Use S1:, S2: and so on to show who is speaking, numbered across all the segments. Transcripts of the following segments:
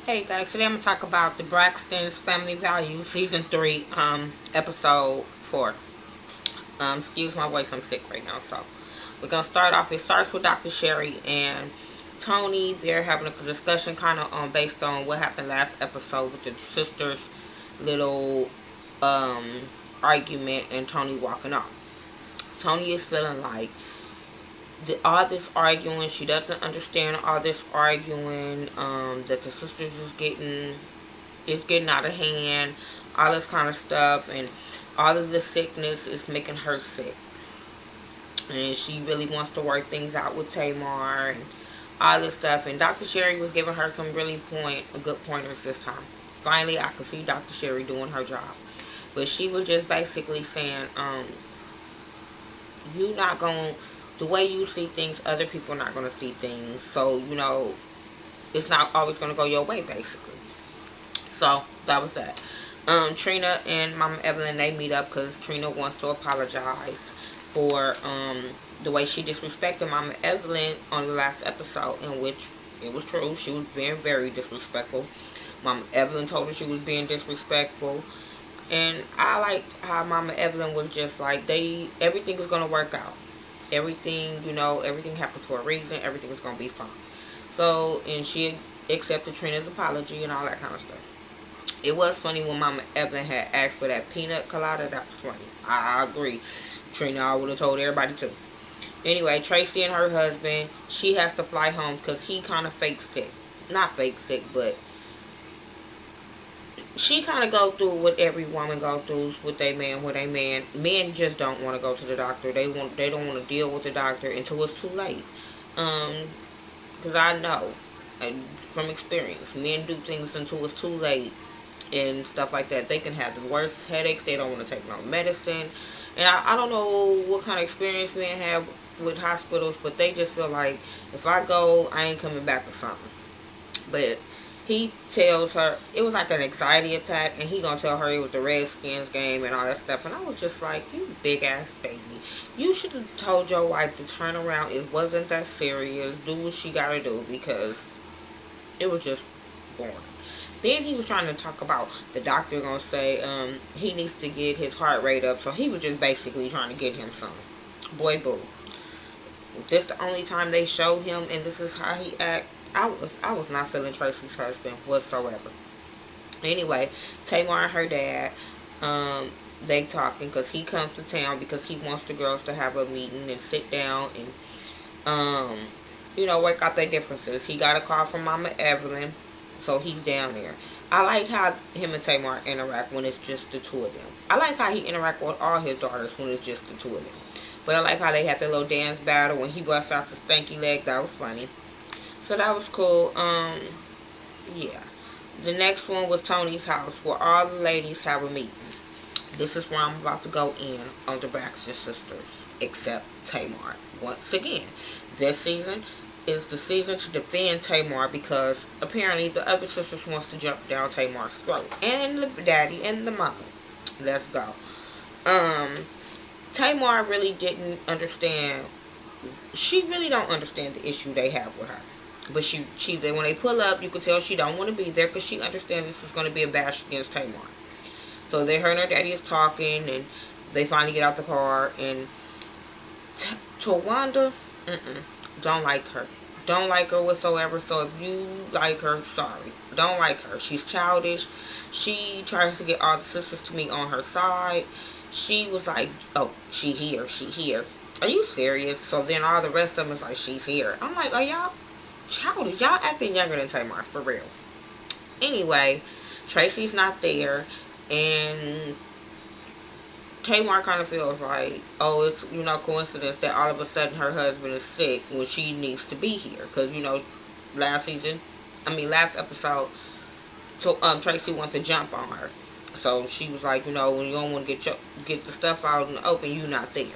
S1: Hey guys, today I'm gonna talk about the Braxton's Family Values Season 3, Episode 4. Excuse my voice, I'm sick right now, so we're gonna start off. It starts with Dr. Sherry and Toni. They're having a discussion kind of based on what happened last episode with the sisters' little argument and Toni walking off. Toni is feeling like all this arguing, she doesn't understand all this arguing, that the sisters is getting out of hand, all this kind of stuff, and all of the sickness is making her sick. And she really wants to work things out with Tamar and all this stuff. And Dr. Sherry was giving her some really good pointers this time. Finally, I could see Dr. Sherry doing her job. But she was just basically saying, you not going to, the way you see things, other people are not going to see things. So, it's not always going to go your way, basically. So, that was that. Trina and Mama Evelyn, they meet up because Trina wants to apologize for the way she disrespected Mama Evelyn on the last episode, in which it was true. She was being very disrespectful. Mama Evelyn told her she was being disrespectful. And I liked how Mama Evelyn was just like, everything is going to work out. Everything, everything happens for a reason. Everything is going to be fine. So, and she accepted Trina's apology and all that kind of stuff. It was funny when Mama Evelyn had asked for that peanut colada. That was funny. I agree. Trina, I would have told everybody too. Anyway, Tracy and her husband, she has to fly home because he kind of fake sick. Not fake sick, but she kind of go through what every woman go through with their man. Men just don't want to go to the doctor. They don't want to deal with the doctor until it's too late. Because I know from experience, men do things until it's too late and stuff like that. They can have the worst headaches. They don't want to take no medicine. And I don't know what kind of experience men have with hospitals, but they just feel like if I go, I ain't coming back or something. But he tells her it was like an anxiety attack, and he gonna tell her it was the Redskins game and all that stuff. And I was just like, you big ass baby, you should have told your wife to turn around. It wasn't that serious. Do what she gotta do, because it was just boring. Then he was trying to talk about the doctor gonna say he needs to get his heart rate up, so he was just basically trying to get him some. Boy, boo. If this the only time they show him and this is how he act, I was not feeling Tracy's husband whatsoever. Anyway, Tamar and her dad, they talking because he comes to town because he wants the girls to have a meeting and sit down and work out their differences. He got a call from Mama Evelyn, so he's down there. I like how him and Tamar interact when it's just the two of them. I like how he interact with all his daughters when it's just the two of them. But I like how they had their little dance battle when he busts out the stanky leg. That was funny. So that was cool. Yeah. The next one was Toni's house, where all the ladies have a meeting. This is where I'm about to go in on the Braxton sisters, except Tamar. Once again, this season is the season to defend Tamar because apparently the other sisters wants to jump down Tamar's throat. And the daddy and the mama. Let's go. Tamar really didn't understand. She really don't understand the issue they have with her. But when they pull up, you can tell she don't want to be there because she understands this is going to be a bash against Tamar. So her and her daddy is talking, and they finally get out the car, and Tawanda, don't like her. Don't like her whatsoever. So if you like her, sorry. Don't like her. She's childish. She tries to get all the sisters to meet on her side. She was like, oh, she here. Are you serious? So then all the rest of them is like, she's here. I'm like, are y'all childish? Y'all acting younger than Tamar, for real. Anyway, Tracy's not there, and Tamar kind of feels like, oh, it's coincidence that all of a sudden her husband is sick when she needs to be here, because last episode, so Tracy wants to jump on her, so she was like, when you don't want to get the stuff out in the open, you not there.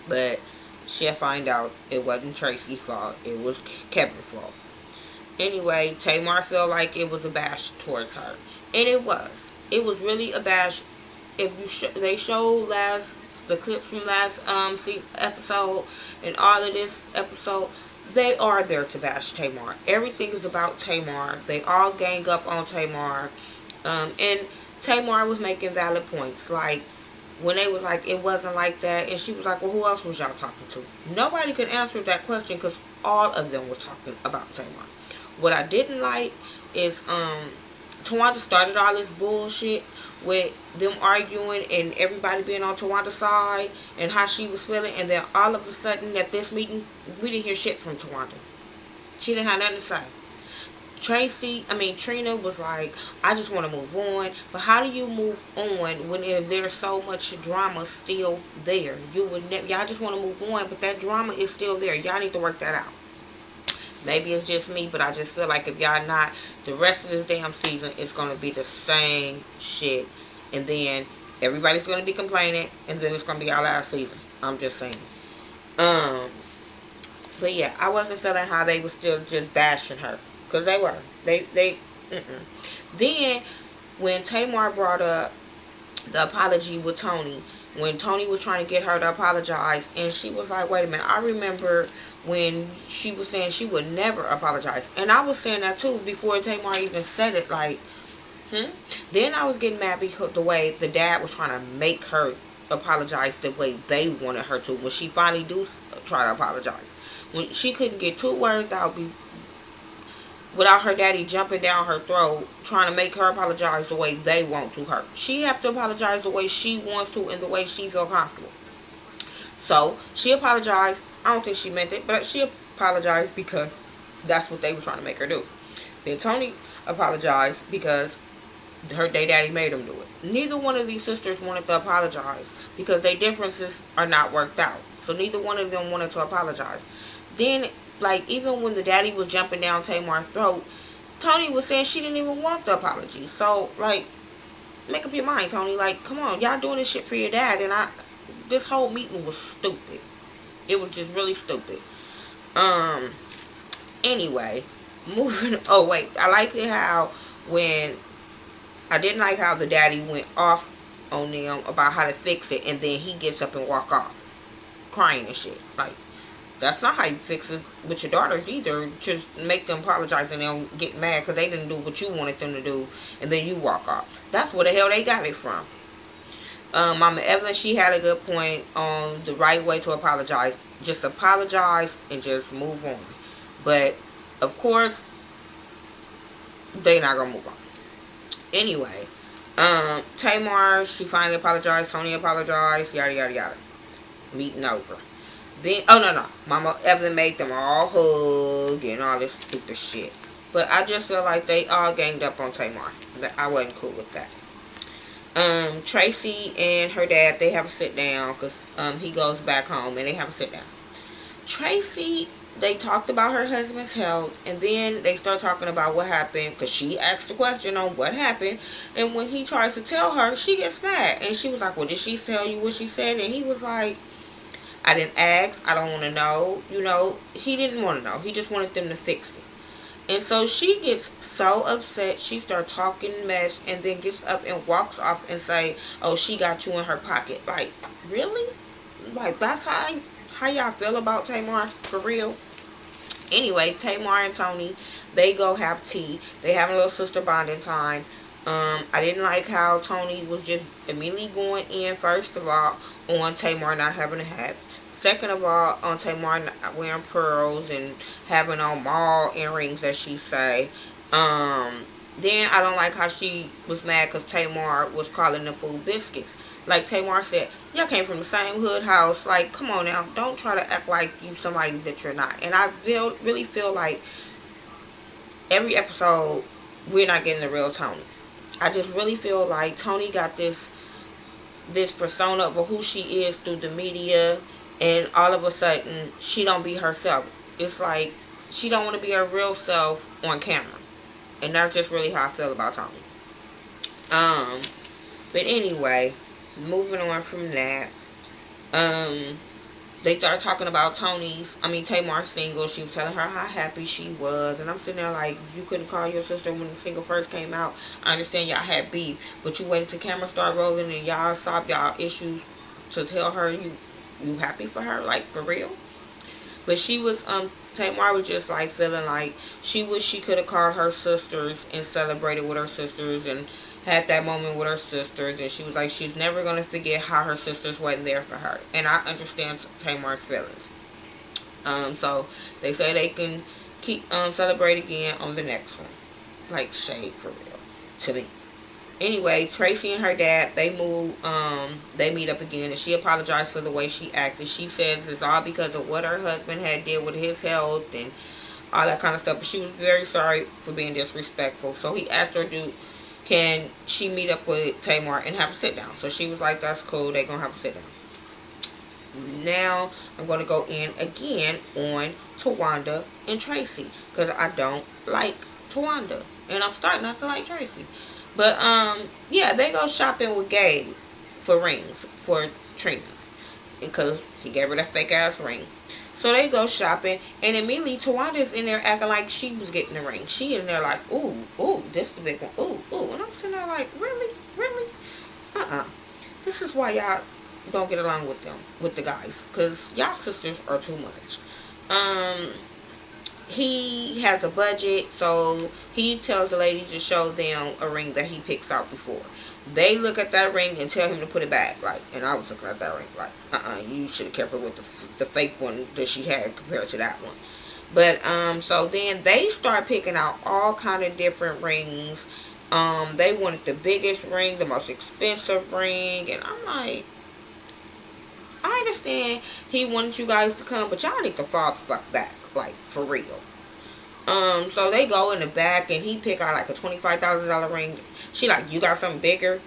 S1: But she'll find out it wasn't Tracy's fault. It was Kevin's fault. Anyway, Tamar felt like it was a bash towards her. And it was. It was really a bash. If they showed the clips from last episode and all of this episode, they are there to bash Tamar. Everything is about Tamar. They all gang up on Tamar. And Tamar was making valid points. Like, when they was like, it wasn't like that. And she was like, well, who else was y'all talking to? Nobody could answer that question because all of them were talking about Tamar. What I didn't like is, Tawanda started all this bullshit with them arguing and everybody being on Tawanda's side and how she was feeling, and then all of a sudden at this meeting we didn't hear shit from Tawanda. She didn't have nothing to say. Trina was like, I just want to move on. But how do you move on when there's so much drama still there? Y'all just want to move on, but that drama is still there. Y'all need to work that out. Maybe it's just me, but I just feel like if y'all not, the rest of this damn season is going to be the same shit. And then everybody's going to be complaining, and then it's going to be our last season. I'm just saying. But yeah, I wasn't feeling how they were still just bashing her. Because they were. Then, when Tamar brought up the apology with Toni, when Toni was trying to get her to apologize, and she was like, wait a minute, I remember when she was saying she would never apologize. And I was saying that too before Tamar even said it, like, Then I was getting mad because the way the dad was trying to make her apologize the way they wanted her to. When she finally do try to apologize, when she couldn't get 2 words out without her daddy jumping down her throat trying to make her apologize the way they want to her. She have to apologize the way she wants to and the way she feel comfortable. So she apologized. I don't think she meant it, but she apologized because that's what they were trying to make her do. Then Toni apologized because their daddy made them do it. Neither one of these sisters wanted to apologize because their differences are not worked out. So neither one of them wanted to apologize. Then, like, even when the daddy was jumping down Tamar's throat, Toni was saying she didn't even want the apology. So, like, make up your mind, Toni. Like, come on, y'all doing this shit for your dad. And this whole meeting was stupid. It was just really stupid. Anyway, I liked it how I didn't like how the daddy went off on them about how to fix it, and then he gets up and walk off crying and shit. Like, that's not how you fix it with your daughters either. Just make them apologize and they'll get mad because they didn't do what you wanted them to do, and then you walk off. That's where the hell they got it from. Mama Evelyn, she had a good point on the right way to apologize. Just apologize and just move on. But, of course, they're not going to move on. Anyway, Tamar, she finally apologized. Toni apologized. Yada, yada, yada. Meeting over. Then, no. Mama Evelyn made them all hug and all this stupid shit. But I just feel like they all ganged up on Tamar. I wasn't cool with that. Tracy and her dad, they have a sit down because he goes back home and they have a sit down. Tracy, they talked about her husband's health, and then they start talking about what happened because she asked the question on what happened, and when he tries to tell her, she gets mad, and she was like, well, did she tell you what she said? And he was like, I didn't ask, I don't want to know. He didn't want to know. He just wanted them to fix it. And so she gets so upset, she starts talking mess, and then gets up and walks off and say, oh, she got you in her pocket. Like, really? Like, that's how y'all feel about Tamar? For real? Anyway, Tamar and Toni, they go have tea. They have a little sister bonding time. I didn't like how Toni was just immediately going in, first of all, on Tamar not having a hat. Second of all, on Tamar not wearing pearls and having on mall earrings, as she say. Then I don't like how she was mad because Tamar was calling them food biscuits. Like Tamar said, y'all came from the same hood house. Like, come on now. Don't try to act like you somebody that you're not. And I really feel like every episode, we're not getting the real Toni. I just really feel like Toni got this persona of who she is through the media, and all of a sudden she don't be herself. It's like she don't want to be her real self on camera, and that's just really how I feel about Toni. But anyway, moving on from that, they started talking about Tamar's single. She was telling her how happy she was. And I'm sitting there like, you couldn't call your sister when the single first came out. I understand y'all had beef, but you waited till camera started rolling and y'all solved y'all issues to tell her you happy for her, like, for real. But she was Tamar was just like feeling like she wished she could have called her sisters and celebrated with her sisters and had that moment with her sisters. And she was like, she's never going to forget how her sisters wasn't there for her. And I understand Tamar's feelings. So they say they can keep celebrate again on the next one. Like, shade for real to me. Anyway, Tracy and her dad, they meet up again, and she apologized for the way she acted. She says it's all because of what her husband had did with his health and all that kind of stuff. But she was very sorry for being disrespectful. So he asked her, can she meet up with Tamar and have a sit down? So she was like, that's cool. They're going to have a sit down. Now, I'm going to go in again on Tawanda and Tracy, because I don't like Tawanda, and I'm starting not to like Tracy. But, yeah, they go shopping with Gabe for rings for Trina, because he gave her that fake-ass ring. So they go shopping, and immediately Tawanda's in there acting like she was getting the ring. She in there like, ooh, this the big one, ooh. And I'm sitting there like, really? This is why y'all don't get along with them, with the guys, because y'all sisters are too much. He has a budget, so he tells the lady to show them a ring that he picks out before. They look at that ring and tell him to put it back. Like, and I was looking at that ring like, you should have kept her with the fake one that she had compared to that one. But, so then they start picking out all kind of different rings. They wanted the biggest ring, the most expensive ring, and I'm like, I understand he wanted you guys to come, but y'all need to fall the fuck back. Like, for real. So they go in the back, and he pick out like a $25,000 ring. She like, you got something bigger?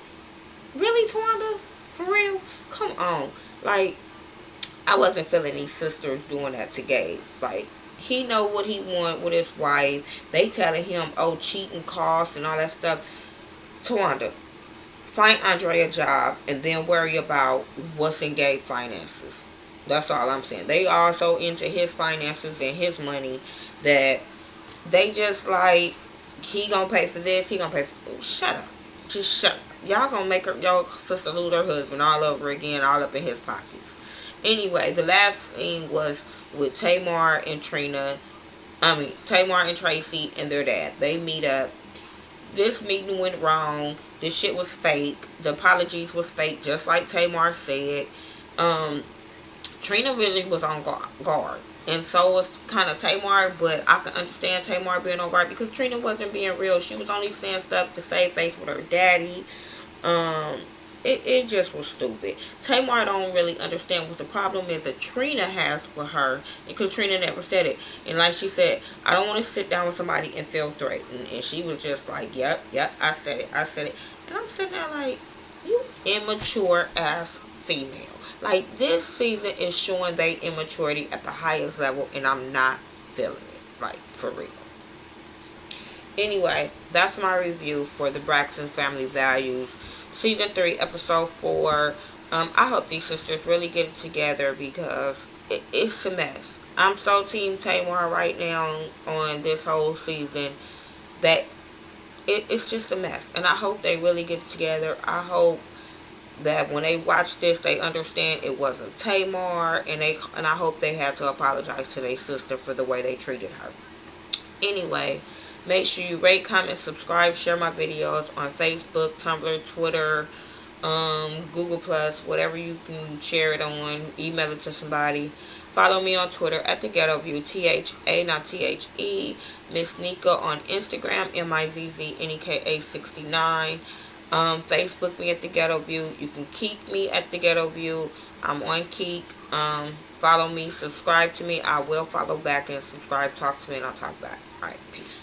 S1: Really, Tawanda? For real? Come on. Like, I wasn't feeling these sisters doing that to Gabe. Like, he know what he want with his wife. They telling him, oh, cheating costs and all that stuff. Tawanda, find Andre a job and then worry about what's in Gabe's finances. That's all I'm saying. They are so into his finances and his money that they just like, he gonna pay for this, he gonna pay for... Oh, shut up. Just shut up. Y'all gonna make your sister lose her husband all over again, all up in his pockets. Anyway, the last thing was with Tamar and Trina. Tamar and Tracy and their dad. They meet up. This meeting went wrong. This shit was fake. The apologies was fake, just like Tamar said. Trina really was on guard. And so was kind of Tamar, but I can understand Tamar being on guard because Trina wasn't being real. She was only saying stuff to save face with her daddy. It just was stupid. Tamar don't really understand what the problem is that Trina has with her, because Trina never said it. And like she said, I don't want to sit down with somebody and feel threatened. And she was just like, yep, I said it. And I'm sitting there like, you immature ass female. Like, this season is showing they immaturity at the highest level, and I'm not feeling it. Like, for real. Anyway, that's my review for the Braxton Family Values Season 3, Episode 4. I hope these sisters really get it together because it's a mess. I'm so Team Tamar right now on this whole season that it's just a mess. And I hope they really get it together. I hope that when they watch this, they understand it wasn't Tamar, and I hope they had to apologize to their sister for the way they treated her. Anyway, make sure you rate, comment, subscribe, share my videos on Facebook, Tumblr, Twitter, Google+, whatever you can share it on. Email it to somebody. Follow me on Twitter at thaghettoview, THA, not THE. Miss Nika on Instagram, MIZZNEKA69. Facebook me at The Ghetto View. You can Keek me at The Ghetto View. I'm on Keek. Follow me, subscribe to me. I will follow back and subscribe, talk to me, and I'll talk back. Alright, peace.